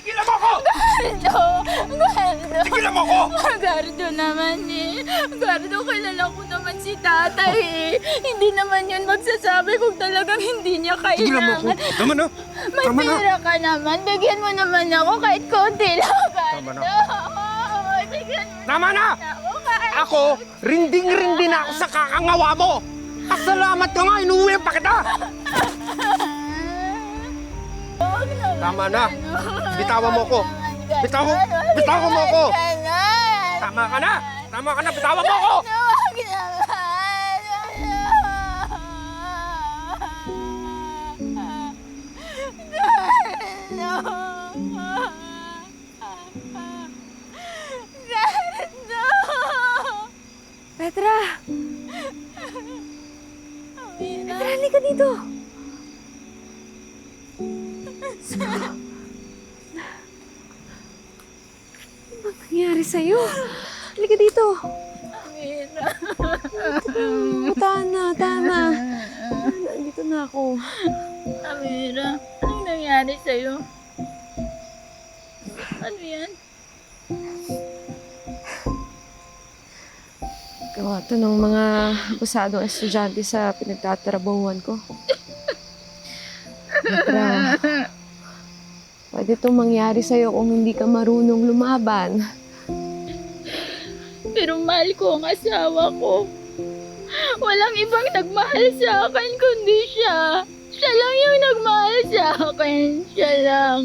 Tigilan mo ako! Gardo! Tigilan mo ako! Gardo naman eh. Gardo, kilala ko naman si tatay eh. Hindi naman yun magsasabi kung talagang hindi niya Tigilan mo ako! kailangan. Tama na! May Tama na! pera ka naman. Bigyan mo naman ako kahit konti lang, Gardo. Tama na. Bigyan mo Tama na! ako kahit... Ako, rinding-rindi na ako sa kakangawa mo! Pasalamat ka nga, inuwi pa kita! Huwag naman Tama na. ganun. Bitawan mo ko. Huwag naman ganun. Bitawan mo ko. Huwag naman. Tama ka na! Tama ka na! Bitawan mo ako! Huwag naman. Petra! Petra, halika dito! Ano bang nangyari sa'yo? Halika dito! Tama. Nandito na ako. Amira, anong nangyari sa'yo? Ano yan? Gawa to ng mga abusadong estudyante sa pinagtatrabahuan ko. Petra, pwede itong mangyari sa'yo kung hindi ka marunong lumaban. Pero mahal ko ang asawa ko. Walang ibang nagmahal sa akin kundi siya. Siya lang yung nagmahal sa akin. Siya lang.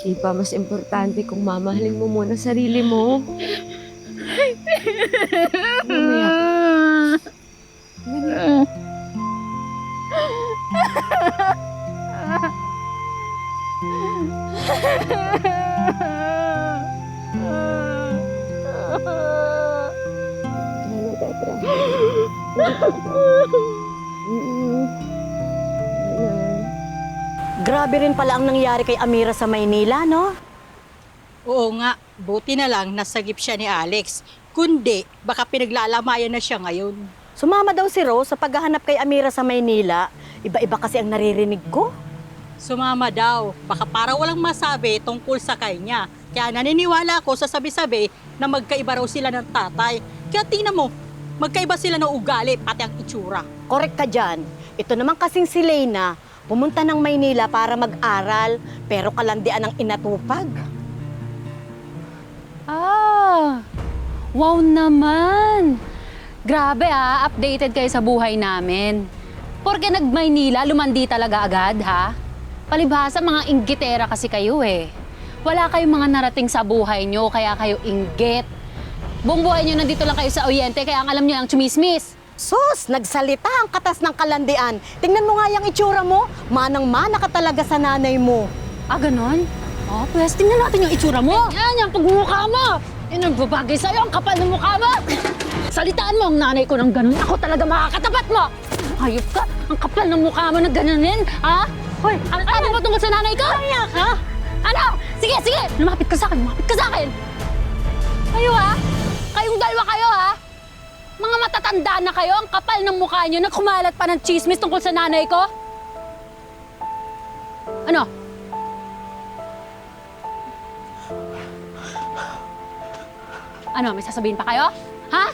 Hindi pa mas importante kung mamahalin mo muna sarili mo. Mamaya. Ganyan. Ano, Petra? Grabe rin pala ang nangyari kay Amira sa Maynila, no? Oo nga, buti na lang nasagip siya ni Alex. Kundi, baka pinaglalamayan na siya ngayon. Sumama daw si Rose sa paghahanap kay Amira sa Maynila. Iba-iba kasi ang naririnig ko. Sumama daw, baka para walang masabi tungkol sa kanya. Kaya naniniwala ako sa sabi-sabi na magkaiba raw sila ng tatay. Kaya tingnan mo, magkaiba sila ng ugali, pati ang itsura. Correct ka dyan. Ito naman kasing si Leyna, pumunta ng Maynila para mag-aral, pero kalandian ang inatupag. Ah, wow naman! Grabe updated kayo sa buhay namin. Porque nag-Maynila, lumandi talaga agad, ha? Palibhasa, mga inggitera kasi kayo eh. Wala kayong mga narating sa buhay nyo, kaya kayo inggit. Buong buhay nyo nandito lang kayo sa Oriente, kaya ang alam nyo lang chumismis. Sus, nagsalita ang katas ng kalandian. Tingnan mo nga yung itsura mo. Manang-mana ka talaga sa nanay mo. Ah, ganon? Oh, pues tingnan natin yung itsura mo. Yan, yung pagmumukha mo. Yan ang babagay sa'yo, ang kapal ng mukha mo. Salitaan mo ang nanay ko ng ganon. Ako talaga makakatapat mo. Hayop ka, ang kapal ng mukha mo na ganonin, ha? Hoy, ano ba tungkol sa nanay ko? Ha? Ano? Sige, lumapit ka sa akin, Kayo kayong dalawa kayo Mga matatanda na kayo, ang kapal ng mukha nyo, nagkumalat pa ng chismis tungkol sa nanay ko? Ano? Ano, may sasabihin pa kayo? Ha?